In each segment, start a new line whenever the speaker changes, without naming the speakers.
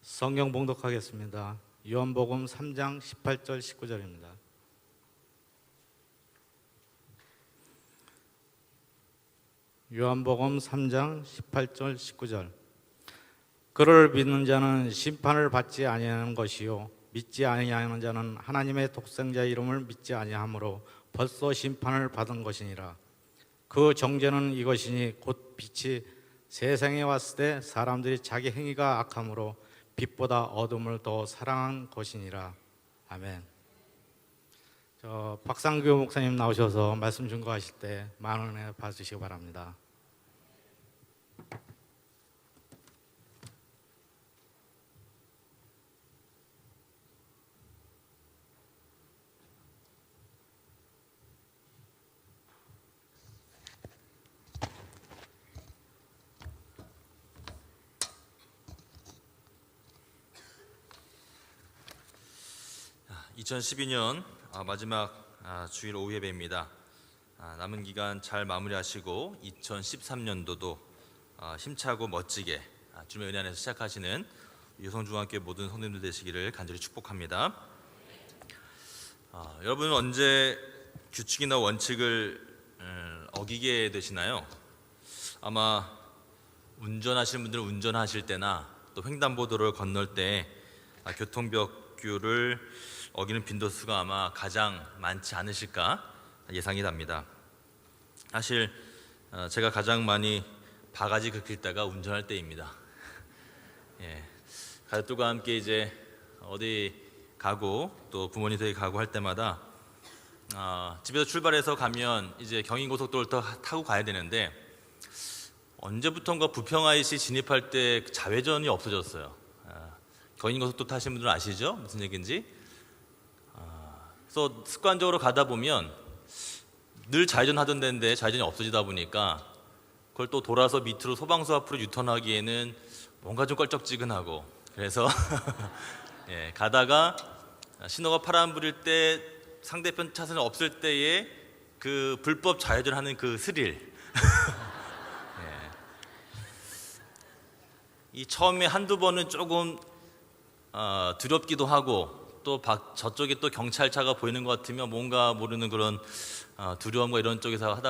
성경 봉독하겠습니다. 요한복음 3장 18절 19절입니다. 요한복음 3장 18절 19절. 그를 믿는 자는 심판을 받지 아니하는 것이요 믿지 아니하는 자는 하나님의 독생자의 이름을 믿지 아니하므로 벌써 심판을 받은 것이니라. 그 정죄는 이것이니 곧 빛이 세상에 왔을 때 사람들이 자기 행위가 악함으로 빛보다 어둠을 더 사랑한 것이니라. 아멘. 박상규 목사님 나오셔서 말씀 증거하실 때 많은 은혜 받으시기 바랍니다.
(2012년) 마지막 주일 오후 예배입니다. 남은 기간 잘 마무리하시고 2013년도도 힘차고 멋지게 주님의 은혜 안에서 시작하시는 여성중앙교회 모든 성도님들 되시기를 간절히 축복합니다. 여러분은 언제 규칙이나 원칙을 어기게 되시나요? 아마 운전하시는 분들은 운전하실 때나 또 횡단보도를 건널 때 교통법규를 어기는 빈도수가 아마 가장 많지 않으실까 예상이 됩니다. 사실 제가 가장 많이 바가지 긁힐 때가 운전할 때입니다. 가족들과 함께 이제 어디 가고 또 부모님 댁에 가고 할 때마다 집에서 출발해서 가면 이제 경인고속도로를 타고 가야 되는데 언제부턴가 부평IC 진입할 때 좌회전이 없어졌어요. 경인고속도로 타시는 분들은 아시죠? 무슨 얘기인지? 그래서 습관적으로 가다 보면 늘 좌회전 하던 데인데 좌회전이 없어지다 보니까 그걸 또 돌아서 밑으로 소방서 앞으로 유턴하기에는 뭔가 좀 껄쩍지근하고 그래서 가다가 신호가 파란불일 때 상대편 차선이 없을 때에 그 불법 좌회전하는 그 스릴 이 처음에 한두 번은 조금 두렵기도 하고 또 저쪽에 또 경찰차가 보이는 것 같으면 뭔가 모르는 그런 두려움과 이런 쪽에서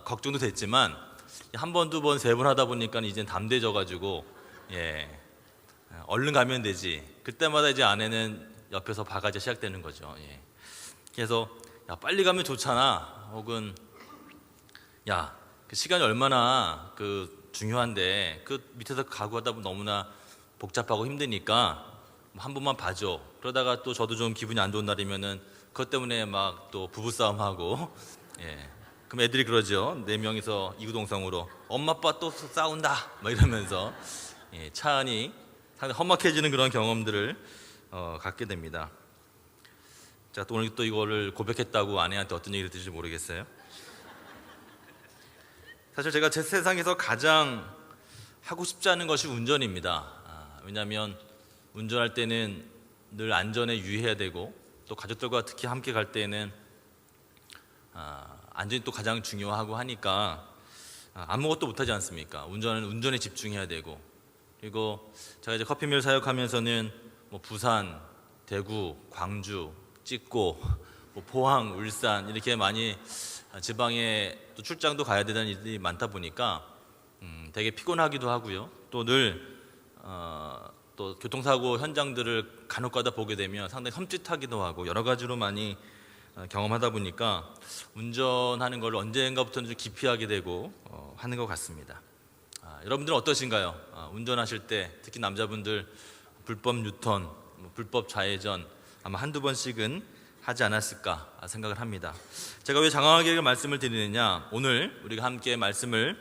걱정도 됐지만 한 번, 두 번, 세 번 하다 보니까 이젠 담대해져가지고 얼른 가면 되지. 그때마다 이제 아내는 옆에서 바가지가 시작되는 거죠. 그래서 야 빨리 가면 좋잖아. 혹은 야 그 시간이 얼마나 중요한데 그 밑에서 가고 하다 보면 너무나 복잡하고 힘드니까 한 번만 봐줘. 그러다가 또 저도 좀 기분이 안 좋은 날이면은 그것 때문에 막 또 부부싸움하고 그럼 애들이 그러죠. 4명이서 이구동성으로 엄마 아빠 또 싸운다 막 이러면서 차 안이 상당히 험악해지는 그런 경험들을 갖게 됩니다. 제가 또 오늘 또 이거를 고백했다고 아내한테 어떤 얘기를 들을지 모르겠어요. 사실 제가 제 세상에서 가장 하고 싶지 않은 것이 운전입니다. 왜냐하면 운전할 때는 늘 안전에 유의해야 되고 또 가족들과 특히 함께 갈 때는 안전이 또 가장 중요하고 하니까 아무것도 못하지 않습니까? 운전은 운전에 집중해야 되고 그리고 제가 이제 커피밀 사역하면서는 뭐 부산, 대구, 광주, 찍고 뭐 포항, 울산 이렇게 많이 지방에 또 출장도 가야 되는 일이 많다 보니까 되게 피곤하기도 하고요. 또 늘 또 교통사고 현장들을 간혹가다 보게 되면 상당히 섬찟하기도 하고 여러 가지로 많이 경험하다 보니까 운전하는 걸 언젠가부터는 좀 기피하게 되고 하는 것 같습니다. 여러분들은 어떠신가요? 운전하실 때 특히 남자분들 불법 유턴, 불법 좌회전 아마 한두 번씩은 하지 않았을까 생각을 합니다. 제가 왜 장황하게 말씀을 드리느냐, 오늘 우리가 함께 말씀을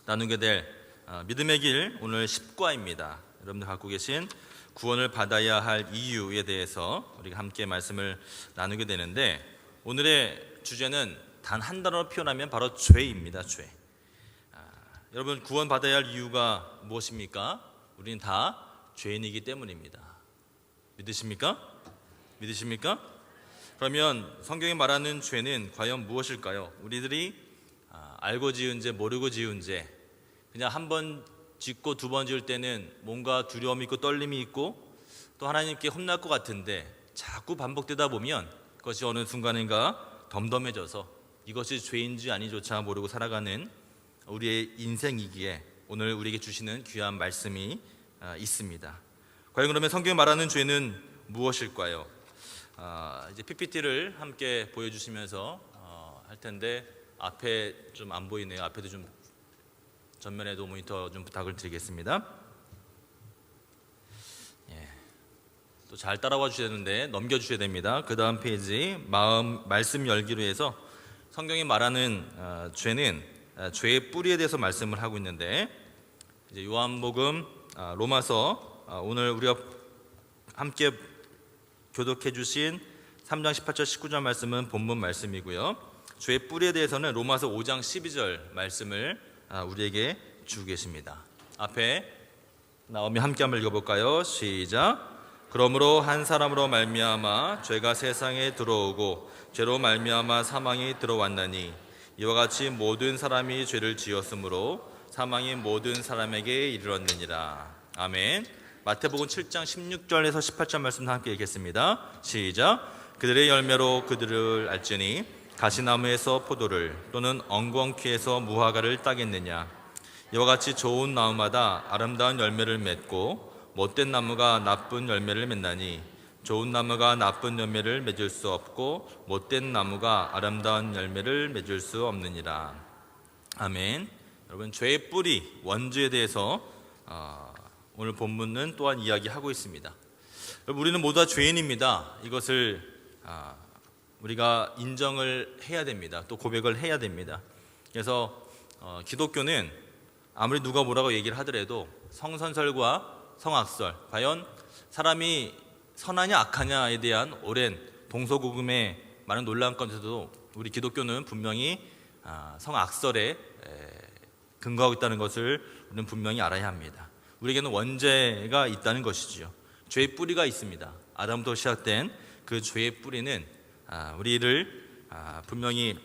나누게 될 믿음의 길 오늘 10과입니다. 여러분들 갖고 계신 구원을 받아야 할 이유에 대해서 우리가 함께 말씀을 나누게 되는데 오늘의 주제는 단 한 단어로 표현하면 바로 죄입니다. 죄. 여러분 구원 받아야 할 이유가 무엇입니까? 우리는 다 죄인이기 때문입니다. 믿으십니까? 믿으십니까? 그러면 성경이 말하는 죄는 과연 무엇일까요? 우리들이 알고 지은 죄, 모르고 지은 죄, 그냥 한 번 짓고 두 번 지을 때는 뭔가 두려움이 있고 떨림이 있고 또 하나님께 혼날 것 같은데 자꾸 반복되다 보면 그것이 어느 순간인가 덤덤해져서 이것이 죄인지 아니조차 모르고 살아가는 우리의 인생이기에 오늘 우리에게 주시는 귀한 말씀이 있습니다. 과연 그러면 성경이 말하는 죄는 무엇일까요? 이제 PPT를 함께 보여주시면서 할 텐데 앞에 좀 안 보이네요. 앞에도 좀 전면에도 모니터 좀 부탁을 드리겠습니다. 또 잘 따라와 주셔야 되는데 넘겨 주셔야 됩니다. 그 다음 페이지 말씀 열기로 해서 성경이 말하는 죄는 죄의 뿌리에 대해서 말씀을 하고 있는데 이제 요한복음 로마서 오늘 우리가 함께 교독해 주신 3장 18절 19절 말씀은 본문 말씀이고요. 죄의 뿌리에 대해서는 로마서 5장 12절 말씀을 우리에게 주고 계십니다. 앞에 나오면 함께 한번 읽어볼까요? 시작. 그러므로 한 사람으로 말미암아 죄가 세상에 들어오고 죄로 말미암아 사망이 들어왔나니 이와 같이 모든 사람이 죄를 지었으므로 사망이 모든 사람에게 이르렀느니라. 아멘. 마태복음 7장 16절에서 18절 말씀 함께 읽겠습니다. 시작. 그들의 열매로 그들을 알지니 가시나무에서 포도를 또는 엉겅퀴에서 무화과를 따겠느냐. 이와 같이 좋은 나무마다 아름다운 열매를 맺고 못된 나무가 나쁜 열매를 맺나니 좋은 나무가 나쁜 열매를 맺을 수 없고 못된 나무가 아름다운 열매를 맺을 수 없느니라. 아멘. 여러분 죄의 뿌리 원죄에 대해서 오늘 본문은 또한 이야기하고 있습니다. 여러분 우리는 모두 다 죄인입니다. 이것을 우리가 인정을 해야 됩니다. 또 고백을 해야 됩니다. 그래서 기독교는 아무리 누가 뭐라고 얘기를 하더라도 성선설과 성악설, 과연 사람이 선하냐 악하냐에 대한 오랜 동서고금의 많은 논란 가운데서도 우리 기독교는 분명히 성악설에 근거하고 있다는 것을 우리는 분명히 알아야 합니다. 우리에게는 원죄가 있다는 것이지요. 죄의 뿌리가 있습니다. 아담부터 시작된 그 죄의 뿌리는 우리를 분명히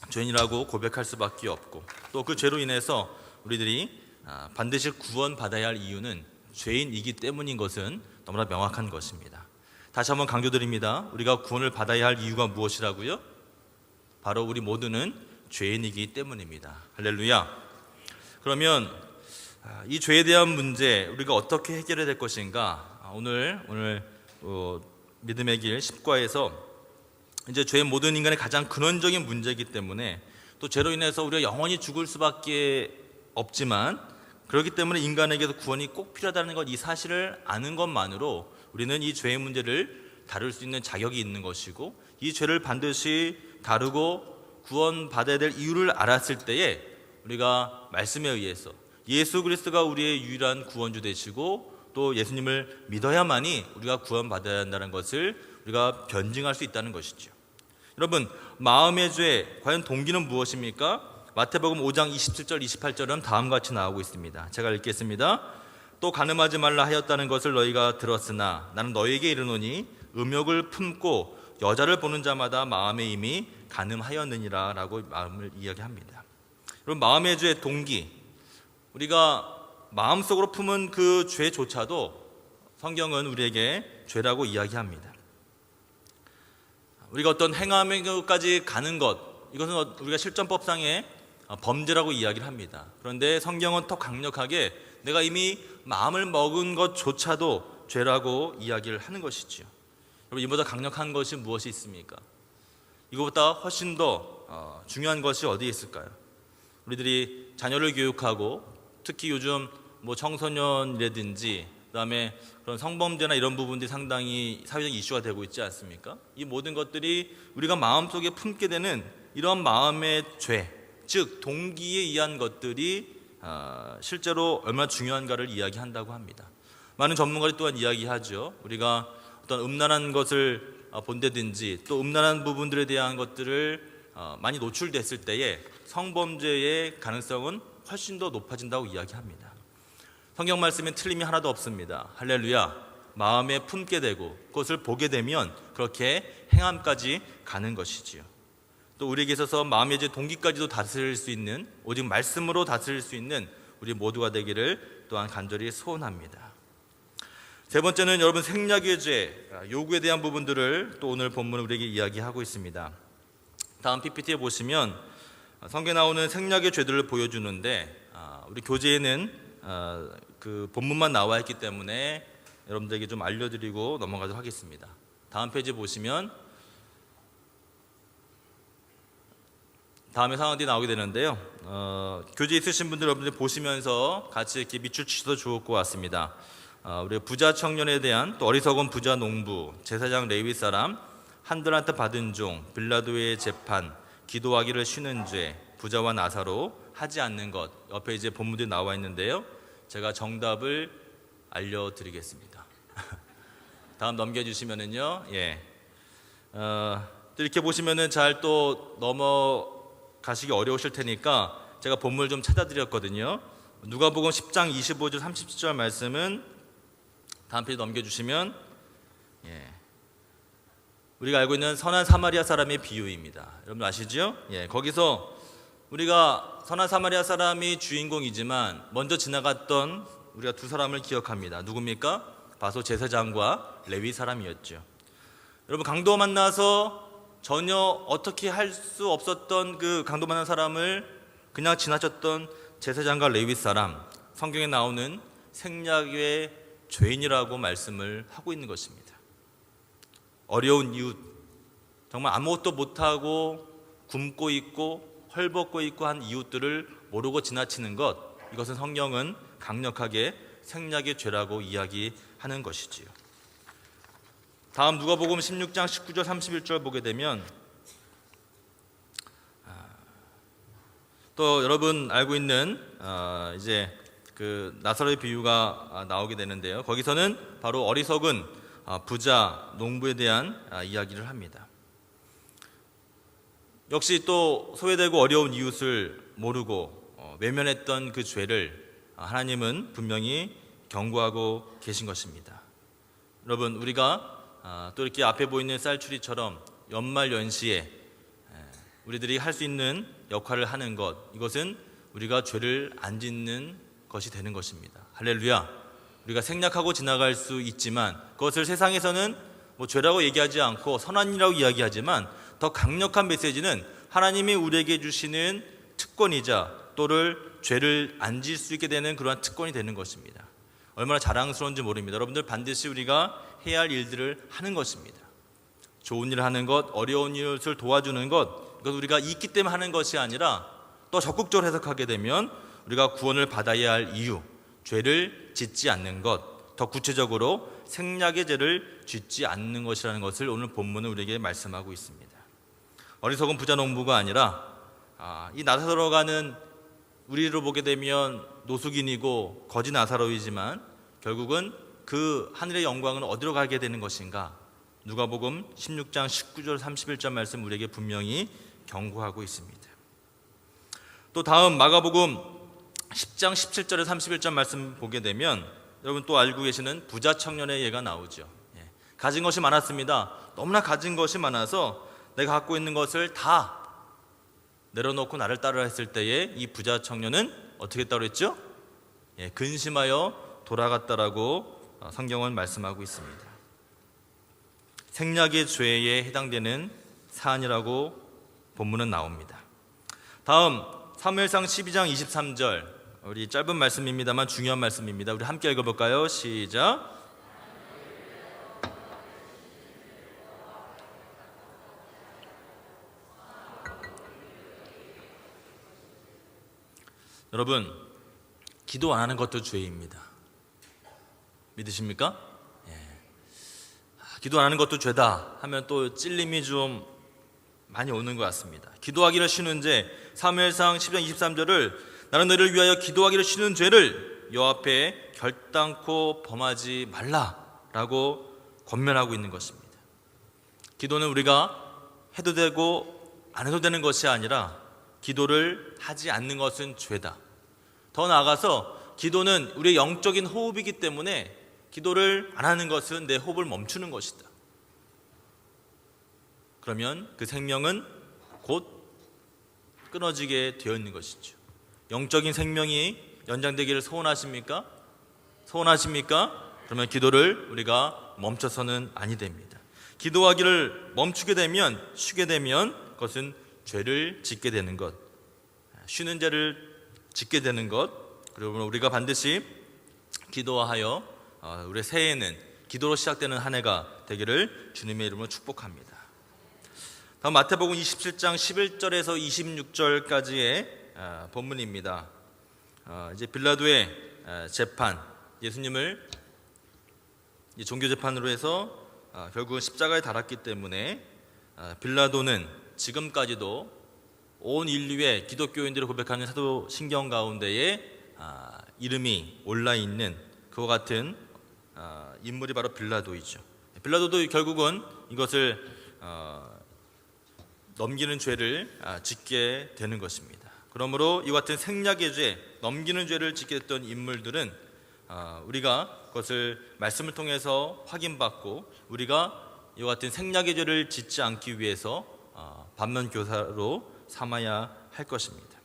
죄인이라고 고백할 수밖에 없고 또 그 죄로 인해서 우리들이 반드시 구원받아야 할 이유는 죄인이기 때문인 것은 너무나 명확한 것입니다. 다시 한번 강조드립니다. 우리가 구원을 받아야 할 이유가 무엇이라고요? 바로 우리 모두는 죄인이기 때문입니다. 할렐루야. 그러면 이 죄에 대한 문제 우리가 어떻게 해결해야 될 것인가? 오늘 믿음의 길 10과에서 이제 죄의 모든 인간의 가장 근원적인 문제이기 때문에 또 죄로 인해서 우리가 영원히 죽을 수밖에 없지만 그렇기 때문에 인간에게도 구원이 꼭 필요하다는 것, 이 사실을 아는 것만으로 우리는 이 죄의 문제를 다룰 수 있는 자격이 있는 것이고 이 죄를 반드시 다루고 구원받아야 될 이유를 알았을 때에 우리가 말씀에 의해서 예수 그리스도가 우리의 유일한 구원주 되시고 또 예수님을 믿어야만이 우리가 구원받아야 한다는 것을 우리가 변증할 수 있다는 것이죠. 여러분 마음의 죄 과연 동기는 무엇입니까? 마태복음 5장 27절 28절은 다음과 같이 나오고 있습니다. 제가 읽겠습니다. 또 간음하지 말라 하였다는 것을 너희가 들었으나 나는 너희에게 이르노니 음욕을 품고 여자를 보는 자마다 마음에 이미 간음하였느니라 라고 마음을 이야기합니다. 여러분 마음의 죄 동기 우리가 마음속으로 품은 그 죄조차도 성경은 우리에게 죄라고 이야기합니다. 우리가 어떤 행함에까지 가는 것 이것은 우리가 실전법상의 범죄라고 이야기를 합니다. 그런데 성경은 더 강력하게 내가 이미 마음을 먹은 것조차도 죄라고 이야기를 하는 것이지요. 여러분 이보다 강력한 것이 무엇이 있습니까? 이것보다 훨씬 더 중요한 것이 어디에 있을까요? 우리들이 자녀를 교육하고 특히 요즘 청소년이라든지 그다음에 그런 성범죄나 이런 부분들이 상당히 사회적 이슈가 되고 있지 않습니까? 이 모든 것들이 우리가 마음속에 품게 되는 이런 마음의 죄, 즉 동기에 의한 것들이 실제로 얼마나 중요한가를 이야기한다고 합니다. 많은 전문가들이 또한 이야기하죠. 우리가 어떤 음란한 것을 본다든지 또 음란한 부분들에 대한 것들을 많이 노출됐을 때에 성범죄의 가능성은 훨씬 더 높아진다고 이야기합니다. 성경 말씀에 틀림이 하나도 없습니다. 할렐루야. 마음에 품게 되고 그것을 보게 되면 그렇게 행함까지 가는 것이지요. 또 우리에게 있어서 마음의 죄 동기까지도 다스릴 수 있는 오직 말씀으로 다스릴 수 있는 우리 모두가 되기를 또한 간절히 소원합니다. 세 번째는 여러분 생략의 죄, 요구에 대한 부분들을 또 오늘 본문 우리에게 이야기하고 있습니다. 다음 PPT에 보시면 성경에 나오는 생략의 죄들을 보여주는데 우리 교재에는 그 본문만 나와 있기 때문에 여러분들에게 좀 알려드리고 넘어가도록 하겠습니다. 다음 페이지 보시면 다음에 상황들이 나오게 되는데요. 교재 있으신 분들 여러분들 보시면서 같이 이렇게 밑줄 치셔도 좋을 것 같습니다. 우리 부자 청년에 대한 또 어리석은 부자 농부, 제사장 레위 사람, 한들한테 받은 종, 빌라도의 재판, 기도하기를 쉬는 죄, 부자와 나사로, 하지 않는 것. 옆에 이제 본문들이 나와 있는데요. 제가 정답을 알려드리겠습니다. 다음 넘겨주시면은요. 또 이렇게 보시면은 잘 또 넘어가시기 어려우실 테니까 제가 본문을 좀 찾아드렸거든요. 누가복음 10장 25절 37절 말씀은 다음 페이지 넘겨주시면 우리가 알고 있는 선한 사마리아 사람의 비유입니다. 여러분 아시죠? 거기서 우리가 선한 사마리아 사람이 주인공이지만 먼저 지나갔던 우리가 두 사람을 기억합니다. 누굽니까? 바로 제사장과 레위 사람이었죠. 여러분 강도 만나서 전혀 어떻게 할 수 없었던 그 강도 만난 사람을 그냥 지나쳤던 제사장과 레위 사람, 성경에 나오는 생략의 죄인이라고 말씀을 하고 있는 것입니다. 어려운 이웃, 정말 아무것도 못하고 굶고 있고 헐벗고 있고 한 이웃들을 모르고 지나치는 것, 이것은 성경은 강력하게 생략의 죄라고 이야기하는 것이지요. 다음 누가복음 16장 19절 31절 보게 되면 또 여러분 알고 있는 이제 그 나사로의 비유가 나오게 되는데요. 거기서는 바로 어리석은 부자 농부에 대한 이야기를 합니다. 역시 또 소외되고 어려운 이웃을 모르고 외면했던 그 죄를 하나님은 분명히 경고하고 계신 것입니다. 여러분 우리가 또 이렇게 앞에 보이는 쌀추리처럼 연말 연시에 우리들이 할 수 있는 역할을 하는 것, 이것은 우리가 죄를 안 짓는 것이 되는 것입니다. 할렐루야. 우리가 생략하고 지나갈 수 있지만 그것을 세상에서는 뭐 죄라고 얘기하지 않고 선한 일이라고 이야기하지만 더 강력한 메시지는 하나님이 우리에게 주시는 특권이자 또를 죄를 안 지을 수 있게 되는 그러한 특권이 되는 것입니다. 얼마나 자랑스러운지 모릅니다. 여러분들 반드시 우리가 해야 할 일들을 하는 것입니다. 좋은 일을 하는 것, 어려운 이웃을 도와주는 것, 이것 우리가 있기 때문에 하는 것이 아니라 또 적극적으로 해석하게 되면 우리가 구원을 받아야 할 이유, 죄를 짓지 않는 것, 더 구체적으로 생략의 죄를 짓지 않는 것이라는 것을 오늘 본문은 우리에게 말씀하고 있습니다. 어리석은 부자 농부가 아니라 이 나사로가는 우리로 보게 되면 노숙인이고 거지 나사로이지만 결국은 그 하늘의 영광은 어디로 가게 되는 것인가? 누가복음 16장 19절 31절 말씀 우리에게 분명히 경고하고 있습니다. 또 다음 마가복음 10장 17절에 31절 말씀 보게 되면 여러분 또 알고 계시는 부자 청년의 예가 나오죠. 가진 것이 많았습니다. 너무나 가진 것이 많아서 내가 갖고 있는 것을 다 내려놓고 나를 따르라 했을 때에 이 부자 청년은 어떻게 했다고 했죠? 근심하여 돌아갔다라고 성경은 말씀하고 있습니다. 생략의 죄에 해당되는 사안이라고 본문은 나옵니다. 다음 사무엘상 12장 23절, 우리 짧은 말씀입니다만 중요한 말씀입니다. 우리 함께 읽어볼까요? 시작. 여러분, 기도 안 하는 것도 죄입니다. 믿으십니까? 기도 안 하는 것도 죄다 하면 또 찔림이 좀 많이 오는 것 같습니다. 기도하기를 쉬는 죄, 사무엘상 10장 23절을 나는 너희를 위하여 기도하기를 쉬는 죄를 여호와 앞에 결단코 범하지 말라라고 권면하고 있는 것입니다. 기도는 우리가 해도 되고 안 해도 되는 것이 아니라 기도를 하지 않는 것은 죄다. 더 나아가서 기도는 우리의 영적인 호흡이기 때문에 기도를 안 하는 것은 내 호흡을 멈추는 것이다. 그러면 그 생명은 곧 끊어지게 되어 있는 것이죠. 영적인 생명이 연장되기를 소원하십니까? 소원하십니까? 그러면 기도를 우리가 멈춰서는 아니 됩니다. 기도하기를 멈추게 되면, 쉬게 되면 그것은 죄를 짓게 되는 것, 쉬는 죄를 짓게 되는 것. 그리고 우리가 반드시 기도하여 우리의 새해에는 기도로 시작되는 한 해가 되기를 주님의 이름으로 축복합니다. 다음 마태복음 27장 11절에서 26절까지의 본문입니다. 이제 빌라도의 재판, 예수님을 종교 재판으로 해서 결국은 십자가에 달았기 때문에 빌라도는 지금까지도 온 인류의 기독교인들을 고백하는 사도신경 가운데에 이름이 올라 있는 그와 같은 인물이 바로 빌라도이죠. 빌라도도 결국은 이것을 넘기는 죄를 짓게 되는 것입니다. 그러므로 이와 같은 생략의 죄, 넘기는 죄를 짓게 됐던 인물들은 우리가 그것을 말씀을 통해서 확인받고 우리가 이와 같은 생략의 죄를 짓지 않기 위해서 반면교사로 삼아야 할 것입니다.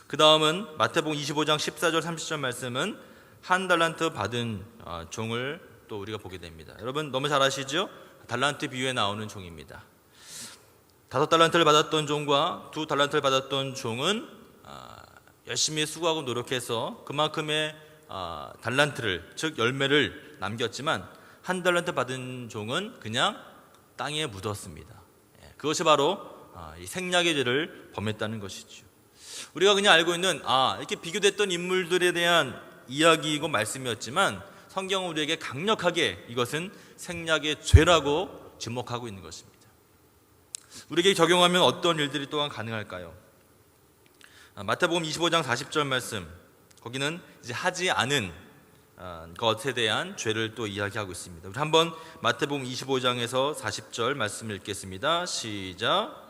그 다음은 마태복음 25장 14절 30절 말씀은 한 달란트 받은 종을 또 우리가 보게 됩니다. 여러분 너무 잘 아시죠? 달란트 비유에 나오는 종입니다. 5달란트를 받았던 종과 2달란트를 받았던 종은 열심히 수고하고 노력해서 그만큼의 달란트를, 즉 열매를 남겼지만 1달란트 받은 종은 그냥 땅에 묻었습니다. 그것이 바로 이 생략의 죄를 범했다는 것이죠. 우리가 그냥 알고 있는 이렇게 비교됐던 인물들에 대한 이야기이고 말씀이었지만 성경은 우리에게 강력하게 이것은 생략의 죄라고 지목하고 있는 것입니다. 우리에게 적용하면 어떤 일들이 또한 가능할까요? 마태복음 25장 40절 말씀, 거기는 이제 하지 않은 것에 대한 죄를 또 이야기하고 있습니다. 우리 한번 마태복음 25장에서 40절 말씀을 읽겠습니다. 시작.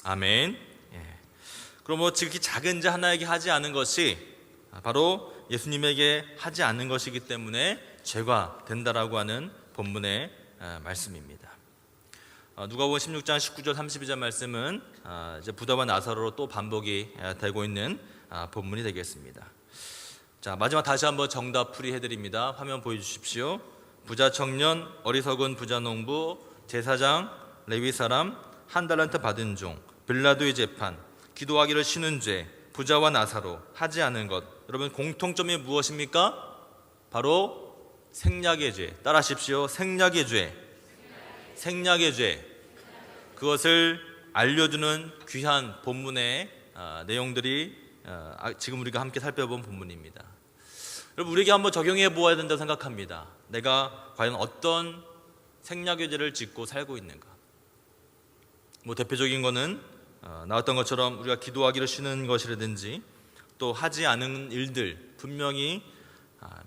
아멘. 그럼 지극히 작은 자 하나에게 하지 않은 것이 바로 예수님에게 하지 않는 것이기 때문에 죄가 된다라고 하는 본문의 말씀입니다. 누가복음 16장 19절 32절 말씀은 이제 부다와 나사로로 또 반복이 되고 있는 본문이 되겠습니다. 자, 마지막 다시 한번 정답 풀이 해드립니다. 화면 보여주십시오. 부자 청년, 어리석은 부자 농부, 제사장, 레위 사람, 1달란트 받은 종, 빌라도의 재판, 기도하기를 쉬는 죄, 부자와 나사로, 하지 않은 것. 여러분 공통점이 무엇입니까? 바로 생략의 죄. 따라하십시오. 생략의 죄. 생략의 죄. 그것을 알려주는 귀한 본문의 내용들이 지금 우리가 함께 살펴본 본문입니다. 여러분 우리에게 한번 적용해 보아야 된다고 생각합니다. 내가 과연 어떤 생략의 죄를 짓고 살고 있는가? 대표적인 거는 나왔던 것처럼 우리가 기도하기를 쉬는 것이라든지 또 하지 않은 일들, 분명히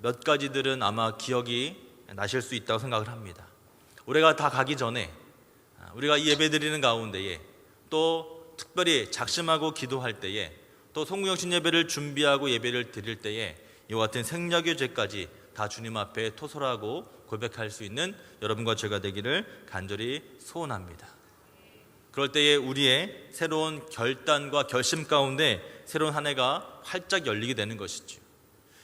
몇 가지들은 아마 기억이 나실 수 있다고 생각을 합니다. 올해가 다 가기 전에 우리가 이 예배 드리는 가운데에 또 특별히 작심하고 기도할 때에 또 송구영신 예배를 준비하고 예배를 드릴 때에 이와 같은 생략의 죄까지 다 주님 앞에 토설하고 고백할 수 있는 여러분과 제가 되기를 간절히 소원합니다. 그럴 때에 우리의 새로운 결단과 결심 가운데 새로운 한 해가 활짝 열리게 되는 것이죠.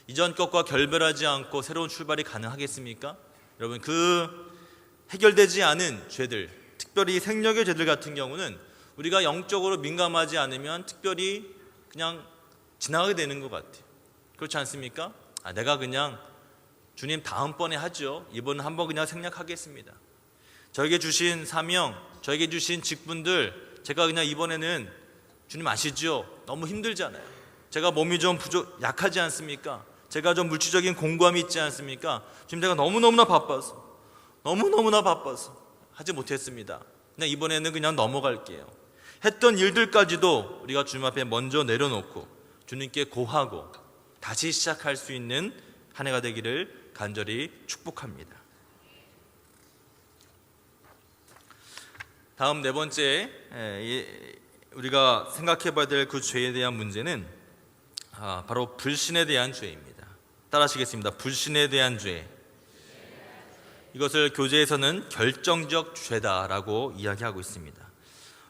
이전 것과 결별하지 않고 새로운 출발이 가능하겠습니까? 여러분 그 해결되지 않은 죄들, 특별히 생략의 죄들 같은 경우는 우리가 영적으로 민감하지 않으면 특별히 그냥 지나가게 되는 것 같아요. 그렇지 않습니까? 내가 그냥 주님 다음번에 하죠. 이번은 한번 그냥 생략하겠습니다. 저에게 주신 사명, 저에게 주신 직분들 제가 그냥 이번에는 주님 아시죠? 너무 힘들잖아요. 제가 몸이 좀 약하지 않습니까? 제가 좀 물질적인 공고함이 있지 않습니까? 지금 제가 너무너무나 바빠서 하지 못했습니다. 그냥 이번에는 그냥 넘어갈게요. 했던 일들까지도 우리가 주님 앞에 먼저 내려놓고 주님께 고하고 다시 시작할 수 있는 한 해가 되기를 간절히 축복합니다. 다음 네 번째 우리가 생각해 봐야 될 그 죄에 대한 문제는 바로 불신에 대한 죄입니다. 따라하시겠습니다. 불신에 대한 죄. 이것을 교재에서는 결정적 죄다라고 이야기하고 있습니다.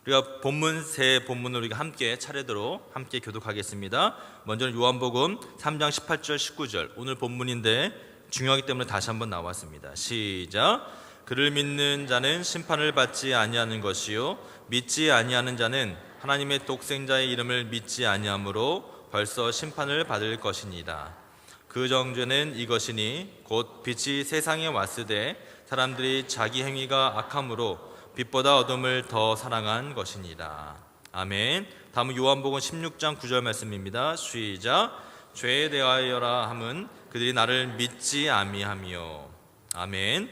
우리가 본문 세 본문을 우리가 함께 차례대로 함께 교독하겠습니다. 먼저는 요한복음 3장 18절 19절 오늘 본문인데 중요하기 때문에 다시 한번 나왔습니다. 시작. 그를 믿는 자는 심판을 받지 아니하는 것이요 믿지 아니하는 자는 하나님의 독생자의 이름을 믿지 아니하므로 벌써 심판을 받을 것이니라. 그 정죄는 이것이니 곧 빛이 세상에 왔으되 사람들이 자기 행위가 악함으로 빛보다 어둠을 더 사랑한 것이니라. 아멘. 다음은 요한복음 16장 9절 말씀입니다. 시작. 죄에 대하여라 함은 그들이 나를 믿지 아니하며. 아멘.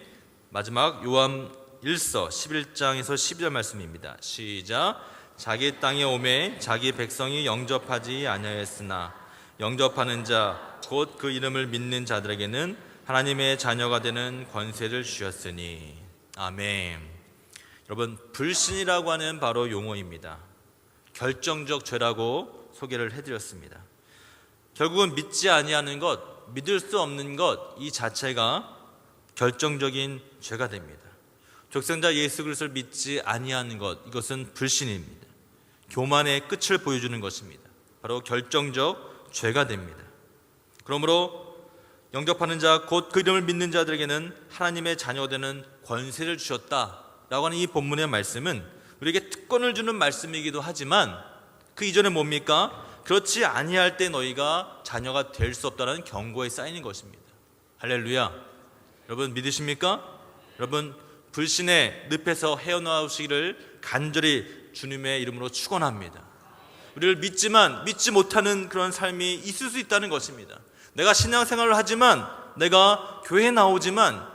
마지막 요한 1서 11장에서 12절 말씀입니다. 시작. 자기 땅에 오매 자기 백성이 영접하지 아니하였으나 영접하는 자 곧 그 이름을 믿는 자들에게는 하나님의 자녀가 되는 권세를 주셨으니. 아멘. 여러분, 불신이라고 하는 바로 용어입니다. 결정적 죄라고 소개를 해드렸습니다. 결국은 믿지 아니하는 것, 믿을 수 없는 것, 이 자체가 결정적인 죄가 됩니다. 독생자 예수 그리스도를 믿지 아니하는 것, 이것은 불신입니다. 교만의 끝을 보여주는 것입니다. 바로 결정적 죄가 됩니다. 그러므로 영접하는 자, 곧 그 이름을 믿는 자들에게는 하나님의 자녀가 되는 권세를 주셨다라고 하는 이 본문의 말씀은 우리에게 특권을 주는 말씀이기도 하지만 그 이전에 뭡니까? 그렇지 아니할 때 너희가 자녀가 될 수 없다는 경고에 쌓이는 것입니다. 할렐루야. 여러분 믿으십니까? 여러분 불신의 늪에서 헤어나오시기를 간절히 주님의 이름으로 축원합니다. 우리를 믿지만 믿지 못하는 그런 삶이 있을 수 있다는 것입니다. 내가 신앙생활을 하지만 내가 교회에 나오지만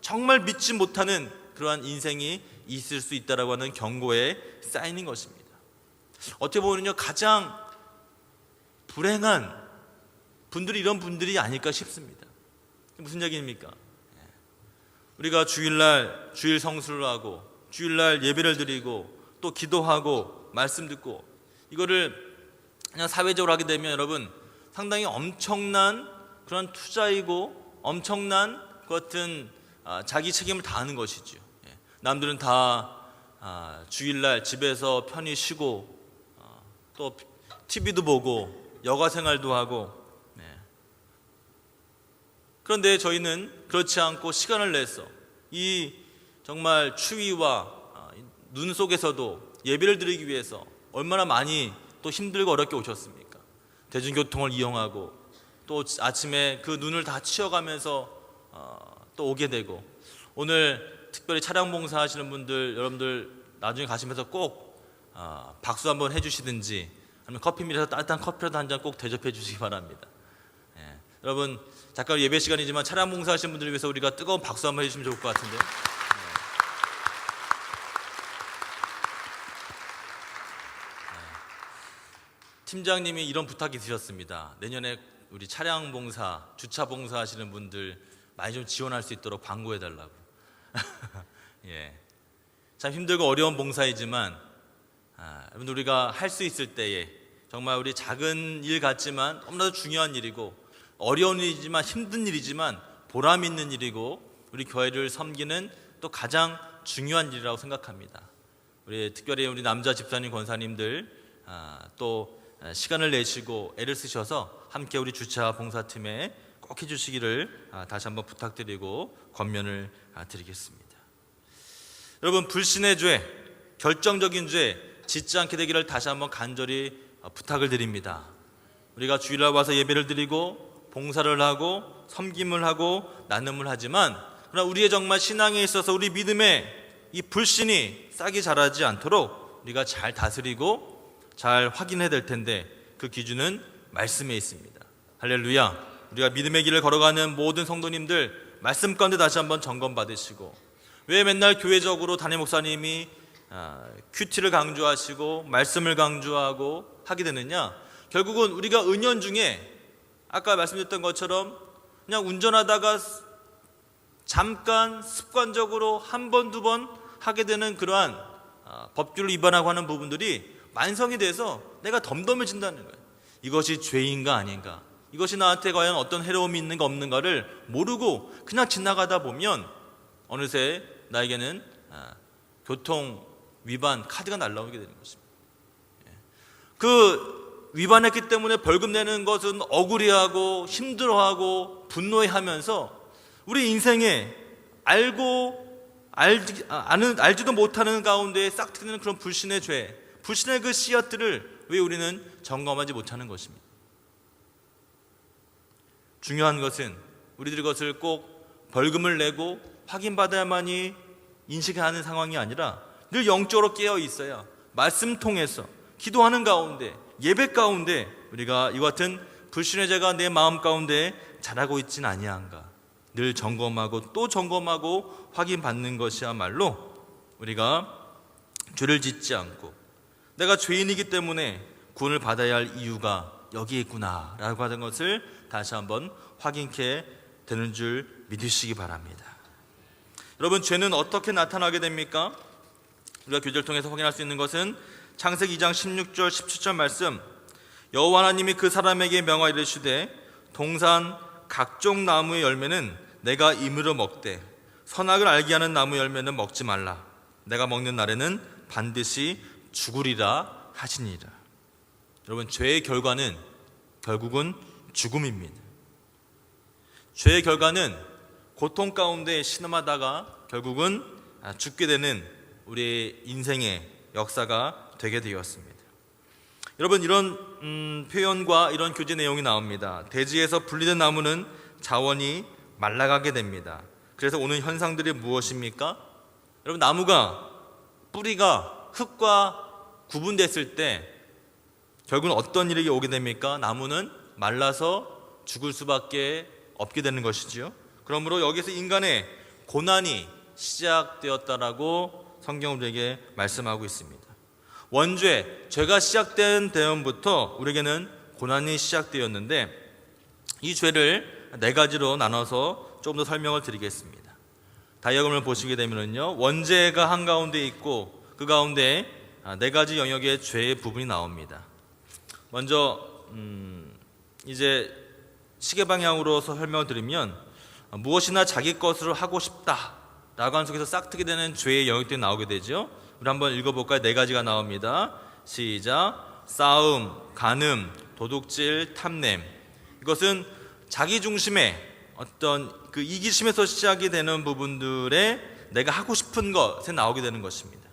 정말 믿지 못하는 그러한 인생이 있을 수 있다라고 하는 경고에 쌓이는 것입니다. 어떻게 보면요 가장 불행한 분들이 이런 분들이 아닐까 싶습니다. 무슨 얘기입니까? 우리가 주일날 주일 성수를 하고 주일날 예배를 드리고 또 기도하고 말씀 듣고 이거를 그냥 사회적으로 하게 되면 여러분 상당히 엄청난 그런 투자이고 엄청난 그 같은 자기 책임을 다하는 것이죠. 남들은 다 주일날 집에서 편히 쉬고 또 TV도 보고 여가 생활도 하고 그런데 저희는 그렇지 않고 시간을 내서 이 정말 추위와 눈 속에서도 예배를 드리기 위해서 얼마나 많이 또 힘들고 어렵게 오셨습니까? 대중교통을 이용하고 또 아침에 그 눈을 다 치워가면서 또 오게 되고 오늘 특별히 차량 봉사하시는 분들 여러분들 나중에 가시면서 꼭 박수 한번 해주시든지 아니면 커피밀에서 따뜻한 커피라도 한 잔 꼭 대접해 주시기 바랍니다. 여러분 잠깐 예배 시간이지만 차량 봉사하시는 분들을 위해서 우리가 뜨거운 박수 한번 해주시면 좋을 것 같은데. 팀장님이 이런 부탁이 있으셨습니다. 내년에 우리 차량 봉사, 주차 봉사 하시는 분들 많이 좀 지원할 수 있도록 광고해 달라고. 예. 참 힘들고 어려운 봉사이지만 여러분들 우리가 할 수 있을 때에 정말 우리 작은 일 같지만 너무나도 중요한 일이고 어려운 일이지만 힘든 일이지만 보람 있는 일이고 우리 교회를 섬기는 또 가장 중요한 일이라고 생각합니다. 우리 특별히 우리 남자 집사님 권사님들 또 시간을 내시고 애를 쓰셔서 함께 우리 주차 봉사팀에 꼭 해주시기를 다시 한번 부탁드리고 권면을 드리겠습니다. 여러분 불신의 죄, 결정적인 죄 짓지 않게 되기를 다시 한번 간절히 부탁을 드립니다. 우리가 주일날 와서 예배를 드리고 봉사를 하고 섬김을 하고 나눔을 하지만 그러나 우리의 정말 신앙에 있어서 우리 믿음에 이 불신이 싹이 자라지 않도록 우리가 잘 다스리고 잘 확인해야 될 텐데 그 기준은 말씀에 있습니다. 할렐루야. 우리가 믿음의 길을 걸어가는 모든 성도님들 말씀 가운데 다시 한번 점검 받으시고 왜 맨날 교회적으로 담임 목사님이 큐티를 강조하시고 말씀을 강조하고 하게 되느냐? 결국은 우리가 은연중에 아까 말씀드렸던 것처럼 그냥 운전하다가 잠깐 습관적으로 한 번, 두 번 하게 되는 그러한 법규를 위반하고 하는 부분들이 만성이 돼서 내가 덤덤해진다는 거예요. 이것이 죄인가 아닌가, 이것이 나한테 과연 어떤 해로움이 있는가 없는가를 모르고 그냥 지나가다 보면 어느새 나에게는 교통 위반 카드가 날라오게 되는 것입니다. 그 위반했기 때문에 벌금 내는 것은 억울해하고 힘들어하고 분노해하면서 우리 인생에 알지도 못하는 가운데 싹트는 그런 불신의 죄, 불신의 그 씨앗들을 왜 우리는 점검하지 못하는 것입니다. 중요한 것은 우리들이 그것을 꼭 벌금을 내고 확인받아야만이 인식하는 상황이 아니라 늘 영적으로 깨어 있어야 말씀 통해서 기도하는 가운데, 예배 가운데 우리가 이와 같은 불신의 죄가 내 마음 가운데 자라고 있지는 아니한가 늘 점검하고 또 점검하고 확인받는 것이야말로 우리가 죄를 짓지 않고 내가 죄인이기 때문에 구원을 받아야 할 이유가 여기에 있구나 라고 하는 것을 다시 한번 확인케 되는 줄 믿으시기 바랍니다. 여러분, 죄는 어떻게 나타나게 됩니까? 우리가 교제를 통해서 확인할 수 있는 것은 창세기 2장 16절 17절 말씀, 여호와 하나님이 그 사람에게 명하여 이르시되 동산 각종 나무의 열매는 내가 임으로 먹되 선악을 알게 하는 나무 열매는 먹지 말라. 내가 먹는 날에는 반드시 죽으리라 하시니라. 여러분, 죄의 결과는 결국은 죽음입니다. 죄의 결과는 고통 가운데 신음하다가 결국은 죽게 되는 우리의 인생의 역사가 되게 되었습니다. 여러분, 이런 표현과 이런 교제 내용이 나옵니다. 대지에서 분리된 나무는 자원이 말라가게 됩니다. 그래서 오는 현상들이 무엇입니까? 여러분, 나무가 뿌리가 흙과 구분됐을 때 결국은 어떤 일이 오게 됩니까? 나무는 말라서 죽을 수밖에 없게 되는 것이지요. 그러므로 여기서 인간의 고난이 시작되었다라고 성경은 우리에게 말씀하고 있습니다. 원죄, 죄가 시작된 대원부터 우리에게는 고난이 시작되었는데 이 죄를 네 가지로 나눠서 조금 더 설명을 드리겠습니다. 다이어그램을 보시게 되면요, 원죄가 한가운데 있고 그 가운데 네 가지 영역의 죄의 부분이 나옵니다. 먼저 이제 시계 방향으로서 설명을 드리면 무엇이나 자기 것으로 하고 싶다라고 하는 속에서 싹트게 되는 죄의 영역들이 나오게 되죠. 우리 한번 읽어볼까요? 네 가지가 나옵니다. 시작. 싸움, 간음, 도둑질, 탐냄. 이것은 자기 중심의 어떤 그 이기심에서 시작이 되는 부분들에 내가 하고 싶은 것에 나오게 되는 것입니다.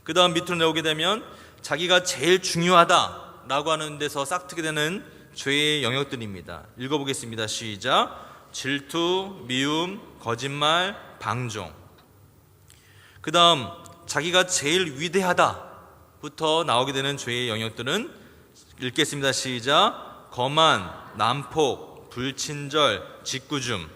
그 다음 밑으로 내오게 되면 자기가 제일 중요하다라고 하는 데서 싹트게 되는 죄의 영역들입니다. 읽어보겠습니다. 시작. 질투, 미움, 거짓말, 방종. 그 다음 자기가 제일 위대하다부터 나오게 되는 죄의 영역들은 읽겠습니다. 시작. 거만, 난폭, 불친절, 짓궂음.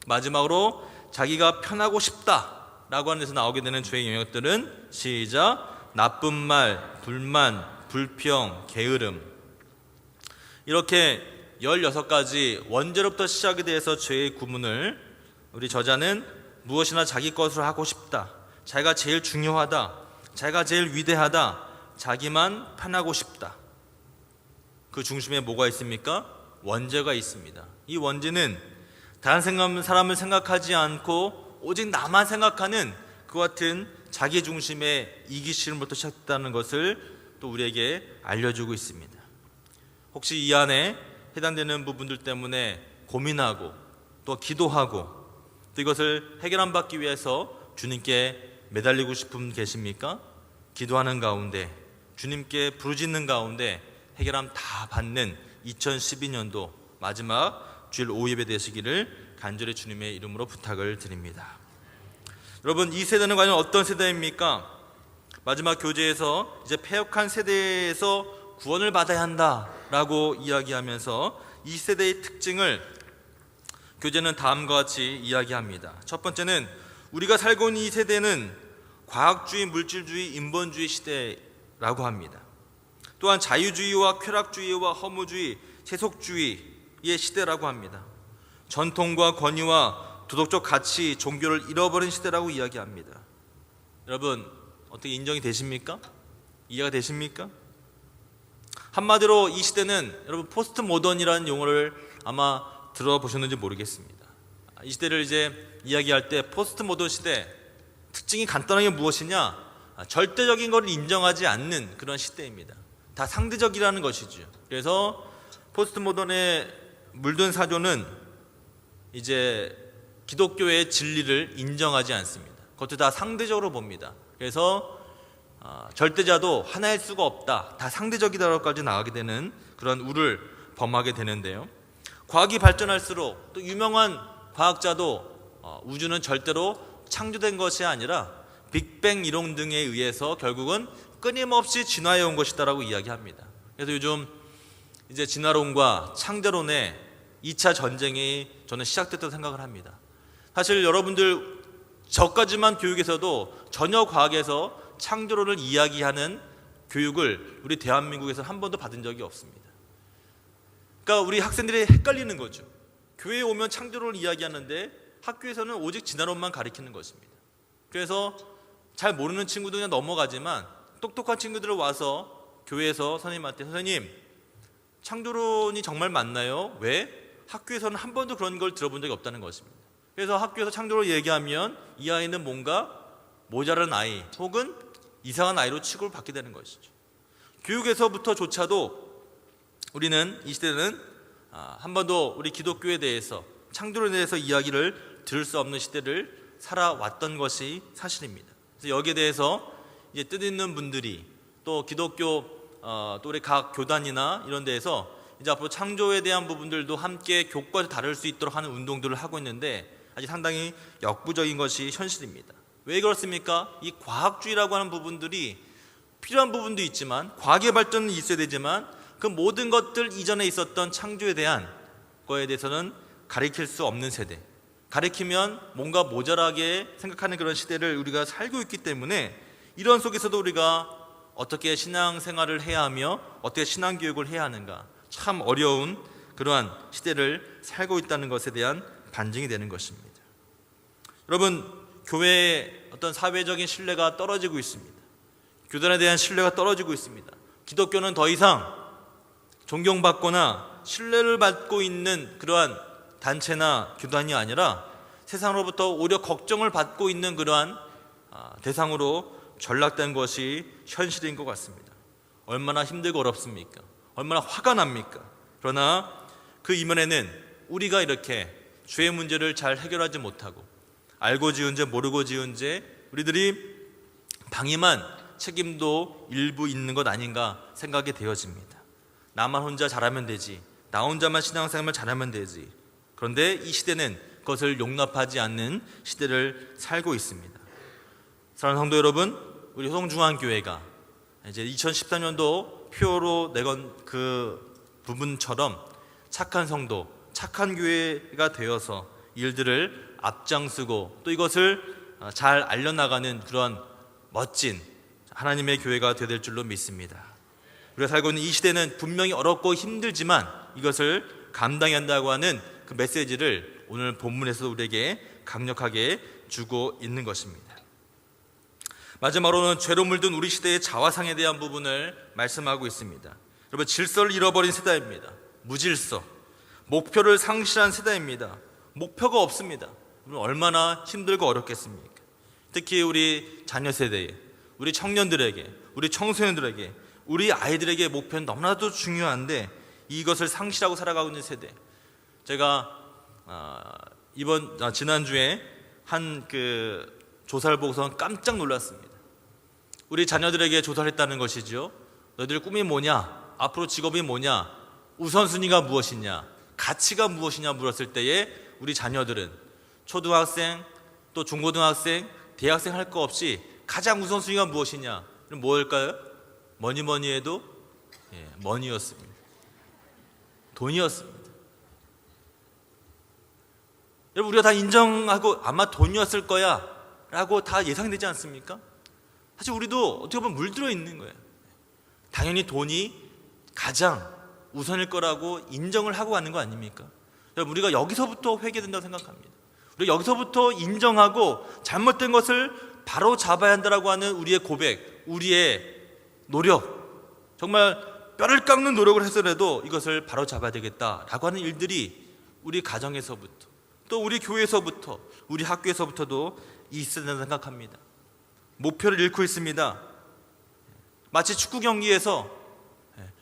마지막으로 자기가 편하고 싶다라고 하는 데서 나오게 되는 죄의 영역들은 시작. 나쁜 말, 불만, 불평, 게으름. 이렇게 16가지 원죄로부터 시작이 돼서 죄의 구문을 우리 저자는 무엇이나 자기 것으로 하고 싶다, 자기가 제일 중요하다, 자기가 제일 위대하다, 자기만 편하고 싶다. 그 중심에 뭐가 있습니까? 원죄가 있습니다. 이 원죄는 다른 사람을 생각하지 않고 오직 나만 생각하는 그 같은 자기 중심의 이기심부터 시작됐다는 것을 또 우리에게 알려주고 있습니다. 혹시 이 안에 해당되는 부분들 때문에 고민하고 또 기도하고 또 이것을 해결 받기 위해서 주님께 매달리고 싶은 계십니까? 기도하는 가운데 주님께 부르짖는 가운데 해결함 다 받는 2012년도 마지막 주일 오후 예배 되시기를 간절히 주님의 이름으로 부탁을 드립니다. 여러분, 이 세대는 과연 어떤 세대입니까? 마지막 교제에서 이제 패역한 세대에서 구원을 받아야 한다라고 이야기하면서 이 세대의 특징을 교제는 다음과 같이 이야기합니다. 첫 번째는 우리가 살고 있는 이 세대는 과학주의, 물질주의, 인본주의 시대라고 합니다. 또한 자유주의와 쾌락주의와 허무주의, 세속주의의 시대라고 합니다. 전통과 권위와 도덕적 가치, 종교를 잃어버린 시대라고 이야기합니다. 여러분, 어떻게 인정이 되십니까? 이해가 되십니까? 한마디로 이 시대는 여러분 포스트 모던이라는 용어를 아마 들어보셨는지 모르겠습니다. 이 시대를 이제 이야기할 때 포스트 모던 시대 특징이 간단하게 무엇이냐? 절대적인 것을 인정하지 않는 그런 시대입니다. 다 상대적이라는 것이죠. 그래서 포스트 모던에 물든 사조는 이제 기독교의 진리를 인정하지 않습니다. 그것도 다 상대적으로 봅니다. 그래서 절대자도 하나일 수가 없다, 다 상대적이다라고까지 나가게 되는 그런 우를 범하게 되는데요. 과학이 발전할수록 또 유명한 과학자도 우주는 절대로 창조된 것이 아니라 빅뱅 이론 등에 의해서 결국은 끊임없이 진화해 온 것이다라고 이야기합니다. 그래서 요즘 이제 진화론과 창조론의 2차 전쟁이 저는 시작됐다고 생각을 합니다. 사실 여러분들 저까지만 교육에서도 전혀 과학에서 창조론을 이야기하는 교육을 우리 대한민국에서 한 번도 받은 적이 없습니다. 그러니까 우리 학생들이 헷갈리는 거죠. 교회에 오면 창조론을 이야기하는데 학교에서는 오직 진화론만 가르치는 것입니다. 그래서 잘 모르는 친구도 그냥 넘어가지만 똑똑한 친구들을 와서 교회에서 선생님한테 선생님 창조론이 정말 맞나요? 왜? 학교에서는 한 번도 그런 걸 들어본 적이 없다는 것입니다. 그래서 학교에서 창조론을 얘기하면 이 아이는 뭔가 모자란 아이 혹은 이상한 아이로 취급을 받게 되는 것이죠. 교육에서부터조차도 우리는 이 시대는 한 번도 우리 기독교에 대해서 창조론에 대해서 이야기를 들을 수 없는 시대를 살아왔던 것이 사실입니다. 그래서 여기에 대해서 이제 뜻있는 분들이 또 기독교 또 우리 각 교단이나 이런 데에서 이제 앞으로 창조에 대한 부분들도 함께 교과서 다룰 수 있도록 하는 운동들을 하고 있는데 아직 상당히 역부족인 것이 현실입니다. 왜 그렇습니까? 이 과학주의라고 하는 부분들이 필요한 부분도 있지만 과학의 발전은 있어야 되지만 그 모든 것들 이전에 있었던 창조에 대한 거에 대해서는 가르칠 수 없는 세대, 가르치면 뭔가 모자라게 생각하는 그런 시대를 우리가 살고 있기 때문에 이런 속에서도 우리가 어떻게 신앙생활을 해야 하며 어떻게 신앙교육을 해야 하는가 참 어려운 그러한 시대를 살고 있다는 것에 대한 반증이 되는 것입니다. 여러분, 교회의 어떤 사회적인 신뢰가 떨어지고 있습니다. 교단에 대한 신뢰가 떨어지고 있습니다. 기독교는 더 이상 존경받거나 신뢰를 받고 있는 그러한 단체나 교단이 아니라 세상으로부터 오히려 걱정을 받고 있는 그러한 대상으로 전락된 것이 현실인 것 같습니다. 얼마나 힘들고 어렵습니까? 얼마나 화가 납니까? 그러나 그 이면에는 우리가 이렇게 죄의 문제를 잘 해결하지 못하고 알고 지은 죄 모르고 지은 죄 우리들이 방임한 책임도 일부 있는 것 아닌가 생각이 되어집니다. 나만 혼자 잘하면 되지, 나 혼자만 신앙생활을 잘하면 되지. 그런데 이 시대는 그것을 용납하지 않는 시대를 살고 있습니다. 사랑하는 성도 여러분, 우리 효성중앙교회가 이제 2014년도 표로 내건 그 부분처럼 착한 성도, 착한 교회가 되어서 일들을 앞장서고 또 이것을 잘 알려나가는 그런 멋진 하나님의 교회가 되될 줄로 믿습니다. 우리가 살고 있는 이 시대는 분명히 어렵고 힘들지만 이것을 감당해야 한다고 하는 그 메시지를 오늘 본문에서 우리에게 강력하게 주고 있는 것입니다. 마지막으로는 죄로 물든 우리 시대의 자화상에 대한 부분을 말씀하고 있습니다. 여러분, 질서를 잃어버린 세대입니다. 무질서, 목표를 상실한 세대입니다. 목표가 없습니다. 얼마나 힘들고 어렵겠습니까? 특히 우리 자녀 세대에, 우리 청년들에게, 우리 청소년들에게, 우리 아이들에게 목표는 너무나도 중요한데 이것을 상실하고 살아가고 있는 세대. 제가 지난주에 한 그 조사를 보고서 깜짝 놀랐습니다. 우리 자녀들에게 조사를 했다는 것이죠. 너희들 꿈이 뭐냐? 앞으로 직업이 뭐냐? 우선순위가 무엇이냐? 가치가 무엇이냐 물었을 때에 우리 자녀들은 초등학생, 또 중고등학생, 대학생 할 거 없이 가장 우선순위가 무엇이냐? 그럼 뭐일까요? 뭐니 해도 머니였습니다. 돈이었습니다. 여러분, 우리가 다 인정하고 아마 돈이었을 거야 라고 다 예상되지 않습니까? 사실 우리도 어떻게 보면 물들어 있는 거예요. 당연히 돈이 가장 우선일 거라고 인정을 하고 가는 거 아닙니까? 여러분, 우리가 여기서부터 회개된다고 생각합니다. 우리가 여기서부터 인정하고 잘못된 것을 바로 잡아야 한다고 하는 우리의 고백, 우리의 노력, 정말 뼈를 깎는 노력을 해서라도 이것을 바로 잡아야 되겠다라고 하는 일들이 우리 가정에서부터 또 우리 교회에서부터, 우리 학교에서부터도 있어야 된다고 생각합니다. 목표를 잃고 있습니다. 마치 축구 경기에서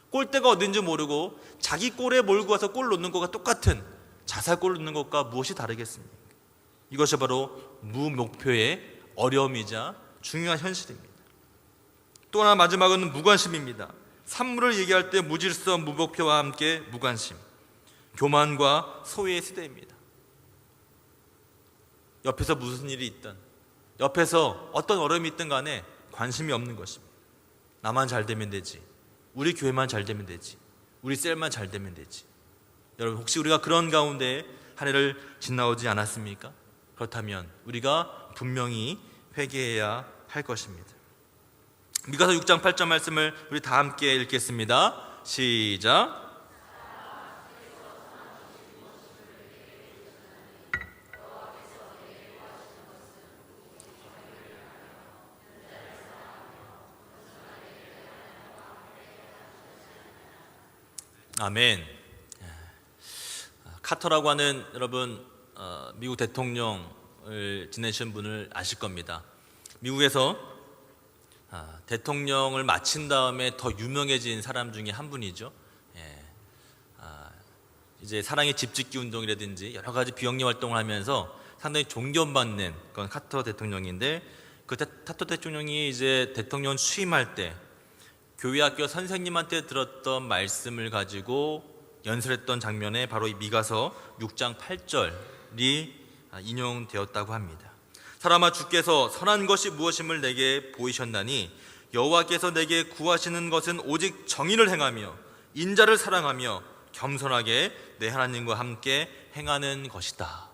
골대가 어딘지 모르고 자기 골에 몰고 와서 골 넣는 것과 똑같은 자살골 넣는 것과 무엇이 다르겠습니까? 이것이 바로 무목표의 어려움이자 중요한 현실입니다. 또 하나 마지막은 무관심입니다. 산물을 얘기할 때 무질서, 무목표와 함께 무관심, 교만과 소외의 시대입니다. 옆에서 무슨 일이 있든, 옆에서 어떤 어려움이 있든 간에 관심이 없는 것입니다. 나만 잘 되면 되지, 우리 교회만 잘 되면 되지, 우리 셀만 잘 되면 되지. 여러분, 혹시 우리가 그런 가운데 한 해를 지나오지 않았습니까? 그렇다면 우리가 분명히 회개해야 할 것입니다. 미가서 6장 8절 말씀을 우리 다 함께 읽겠습니다. 시작. 아멘. 카터라고 하는 여러분 미국 대통령을 지내신 분을 아실 겁니다. 미국에서 대통령을 마친 다음에 더 유명해진 사람 중에 한 분이죠. 이제 사랑의 집짓기 운동이라든지 여러 가지 비영리 활동을 하면서 상당히 존경받는 그런 카터 대통령인데, 그 카터 대통령이 이제 대통령 취임할 때 교회 학교 선생님한테 들었던 말씀을 가지고 연설했던 장면에 바로 이 미가서 6장 8절이 인용되었다고 합니다. 사람아, 주께서 선한 것이 무엇임을 내게 보이셨나니 여호와께서 내게 구하시는 것은 오직 정의를 행하며 인자를 사랑하며 겸손하게 내 하나님과 함께 행하는 것이다.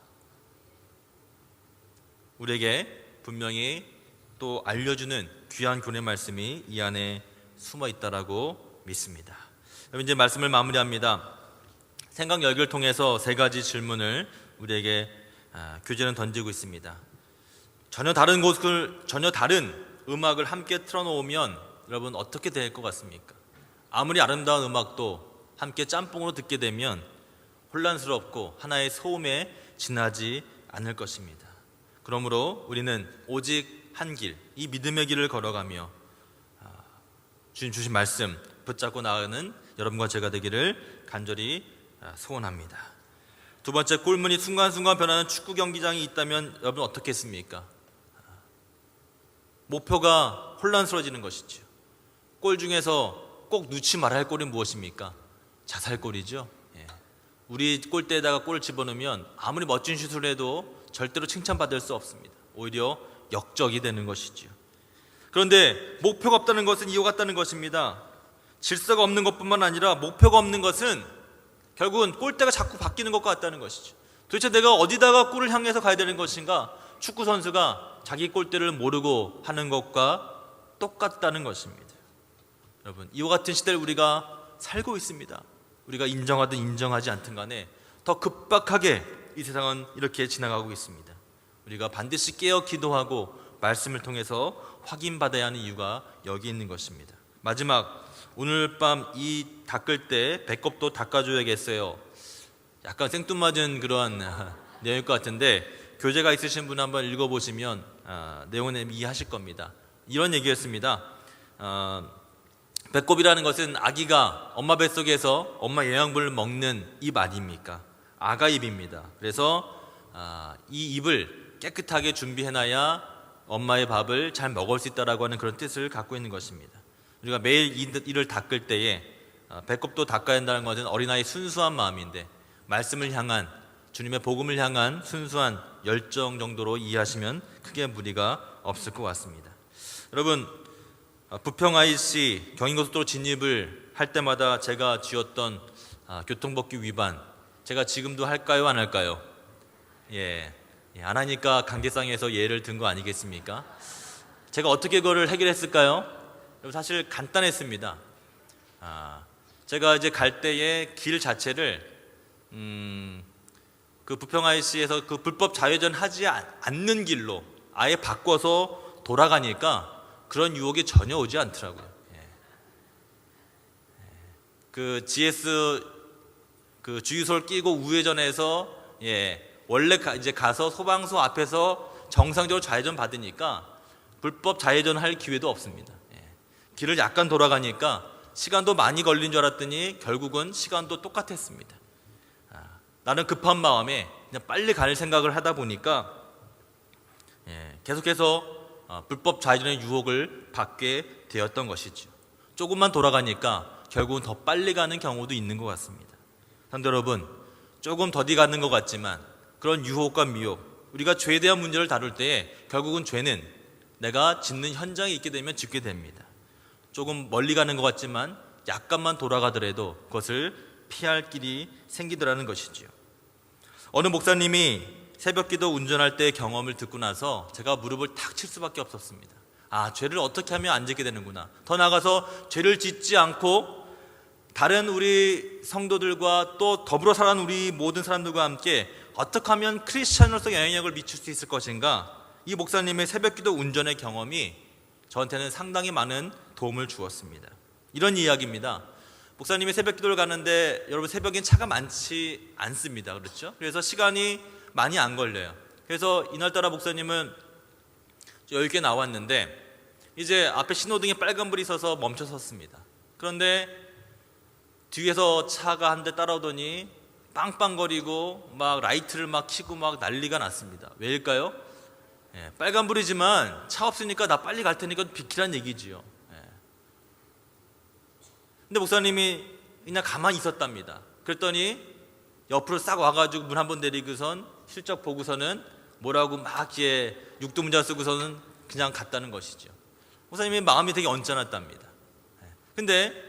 우리에게 분명히 또 알려주는 귀한 교훈의 말씀이 이 안에 숨어 있다라고 믿습니다. 여러분, 이제 말씀을 마무리합니다. 생각 열기를 통해서 세 가지 질문을 우리에게 교재는 던지고 있습니다. 전혀 다른 음악을 함께 틀어놓으면 여러분 어떻게 될 것 같습니까? 아무리 아름다운 음악도 함께 짬뽕으로 듣게 되면 혼란스럽고 하나의 소음에 지나지 않을 것입니다. 그러므로 우리는 오직 한 길, 이 믿음의 길을 걸어가며 주님 주신 말씀 붙잡고 나가는 여러분과 제가 되기를 간절히 소원합니다. 두 번째, 골문이 순간순간 변하는 축구 경기장이 있다면 여러분 어떻겠습니까? 목표가 혼란스러워지는 것이죠. 골 중에서 꼭 넣지 말아야 할 골이 무엇입니까? 자살골이죠. 우리 골대에다가 골을 집어넣으면 아무리 멋진 슛을 해도 절대로 칭찬받을 수 없습니다. 오히려 역적이 되는 것이죠. 그런데 목표가 없다는 것은 이와 같다는 것입니다. 질서가 없는 것뿐만 아니라 목표가 없는 것은 결국은 골대가 자꾸 바뀌는 것과 같다는 것이죠. 도대체 내가 어디다가 골을 향해서 가야 되는 것인가? 축구 선수가 자기 골대를 모르고 하는 것과 똑같다는 것입니다. 여러분, 이와 같은 시대를 우리가 살고 있습니다. 우리가 인정하든 인정하지 않든 간에 더 급박하게 이 세상은 이렇게 지나가고 있습니다. 우리가 반드시 깨어 기도하고 말씀을 통해서 확인받아야 하는 이유가 여기 있는 것입니다. 마지막, 오늘 밤 이 닦을 때 배꼽도 닦아줘야겠어요. 약간 생뚱맞은 그러한 내용일 것 같은데 교재가 있으신 분 한번 읽어보시면 내용을 이해하실 겁니다. 이런 얘기였습니다. 배꼽이라는 것은 아기가 엄마 뱃속에서 엄마 영양분을 먹는 입 아닙니까? 아가입입니다. 그래서 이 입을 깨끗하게 준비해놔야 엄마의 밥을 잘 먹을 수 있다라고 하는 그런 뜻을 갖고 있는 것입니다. 우리가 매일 이를 닦을 때에 배꼽도 닦아야 한다는 것은 어린아이의 순수한 마음인데, 말씀을 향한, 주님의 복음을 향한 순수한 열정 정도로 이해하시면 크게 무리가 없을 것 같습니다. 여러분, 부평 IC 경인고속도로 진입을 할 때마다 제가 지었던 교통법규 위반, 제가 지금도 할까요, 안 할까요? 안 하니까 강계상에서 예를 든 거 아니겠습니까? 제가 어떻게 그거를 해결했을까요? 사실 간단했습니다. 제가 이제 갈 때에 길 자체를 그 부평 IC에서 그 불법 좌회전 하지 않는 길로 아예 바꿔서 돌아가니까 그런 유혹이 전혀 오지 않더라고요. 그 GS 그 주유소를 끼고 우회전해서 원래 이제 가서 소방서 앞에서 정상적으로 좌회전 받으니까 불법 좌회전 할 기회도 없습니다. 길을 약간 돌아가니까 시간도 많이 걸린 줄 알았더니 결국은 시간도 똑같았습니다. 나는 급한 마음에 그냥 빨리 갈 생각을 하다 보니까 계속해서 불법 좌회전의 유혹을 받게 되었던 것이죠. 조금만 돌아가니까 결국은 더 빨리 가는 경우도 있는 것 같습니다. 성도 여러분, 조금 더디 가는 것 같지만 그런 유혹과 미혹, 우리가 죄에 대한 문제를 다룰 때 결국은 죄는 내가 짓는 현장에 있게 되면 짓게 됩니다. 조금 멀리 가는 것 같지만 약간만 돌아가더라도 그것을 피할 길이 생기더라는 것이지요. 어느 목사님이 새벽기도 운전할 때 경험을 듣고 나서 제가 무릎을 탁 칠 수밖에 없었습니다. 죄를 어떻게 하면 안 짓게 되는구나. 더 나아가서 죄를 짓지 않고 다른 우리 성도들과 또 더불어 살아가는 우리 모든 사람들과 함께 어떻게 하면 크리스찬으로서 영향력을 미칠 수 있을 것인가. 이 목사님의 새벽기도 운전의 경험이 저한테는 상당히 많은 도움을 주었습니다. 이런 이야기입니다. 목사님이 새벽기도를 가는데 여러분 새벽엔 차가 많지 않습니다. 그렇죠? 그래서 시간이 많이 안 걸려요. 그래서 이날따라 목사님은 여유 있게 나왔는데 이제 앞에 신호등에 빨간불이 있어서 멈춰 섰습니다. 그런데 뒤에서 차가 한 대 따라오더니 빵빵거리고 막 라이트를 막 켜고 막 난리가 났습니다. 왜일까요? 빨간불이지만 차 없으니까 나 빨리 갈 테니까 비키란 얘기지요. 근데 목사님이 그냥 가만히 있었답니다. 그랬더니 옆으로 싹 와가지고 문 한번 내리고선 실적 보고서는 뭐라고 막 이렇게 육두문자 쓰고서는 그냥 갔다는 것이죠. 목사님이 마음이 되게 언짢았답니다. 근데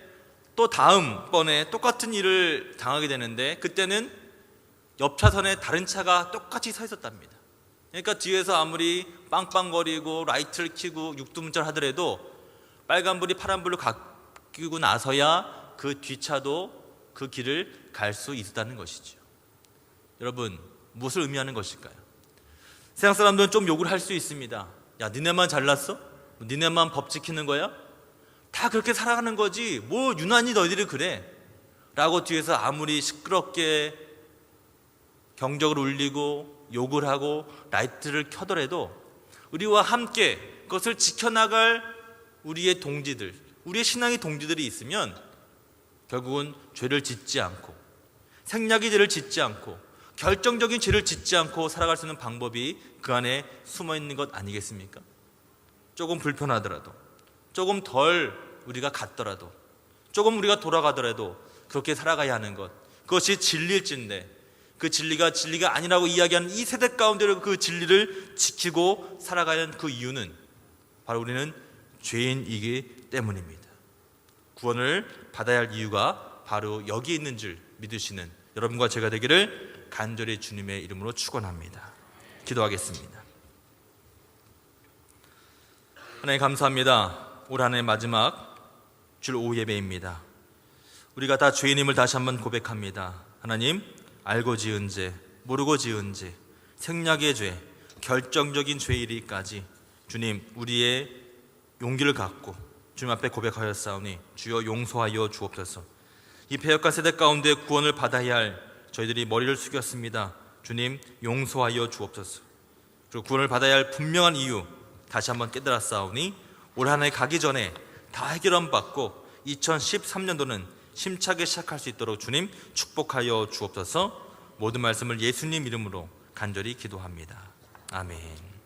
또 다음번에 똑같은 일을 당하게 되는데 그때는 옆 차선에 다른 차가 똑같이 서 있었답니다. 그러니까 뒤에서 아무리 빵빵거리고 라이트를 켜고 육두문자를 하더라도 빨간불이 파란불로 바뀌고 나서야 그 뒷차도 그 길을 갈 수 있었다는 것이죠. 여러분, 무엇을 의미하는 것일까요? 세상 사람들은 좀 욕을 할 수 있습니다. 야, 니네만 잘났어? 니네만 법 지키는 거야? 다 그렇게 살아가는 거지 뭐 유난히 너희들이 그래? 라고 뒤에서 아무리 시끄럽게 경적을 울리고 욕을 하고 라이트를 켜더라도 우리와 함께 그것을 지켜나갈 우리의 동지들, 우리의 신앙의 동지들이 있으면 결국은 죄를 짓지 않고 생략의 죄를 짓지 않고 결정적인 죄를 짓지 않고 살아갈 수 있는 방법이 그 안에 숨어 있는 것 아니겠습니까? 조금 불편하더라도, 조금 덜 우리가 갔더라도, 조금 우리가 돌아가더라도 그렇게 살아가야 하는 것, 그것이 진리일진데 그 진리가 아니라고 이야기하는 이 세대 가운데로 그 진리를 지키고 살아가야 하는 그 이유는 바로 우리는 죄인이기 때문입니다. 구원을 받아야 할 이유가 바로 여기에 있는 줄 믿으시는 여러분과 제가 되기를 간절히 주님의 이름으로 축원합니다. 기도하겠습니다. 하나님 감사합니다. 올 한 해 마지막 줄 오후 예배입니다. 우리가 다 죄인임을 다시 한번 고백합니다. 하나님, 알고 지은 죄, 모르고 지은 죄, 생략의 죄, 결정적인 죄일이까지 주님 우리의 용기를 갖고 주님 앞에 고백하였사오니 주여 용서하여 주옵소서. 이 패역한 세대 가운데 구원을 받아야 할 저희들이 머리를 숙였습니다. 주님 용서하여 주옵소서. 그리고 구원을 받아야 할 분명한 이유 다시 한번 깨달았사오니 올 한 해 가기 전에 다 해결함 받고 2013년도는 힘차게 시작할 수 있도록 주님 축복하여 주옵소서. 모든 말씀을 예수님 이름으로 간절히 기도합니다. 아멘.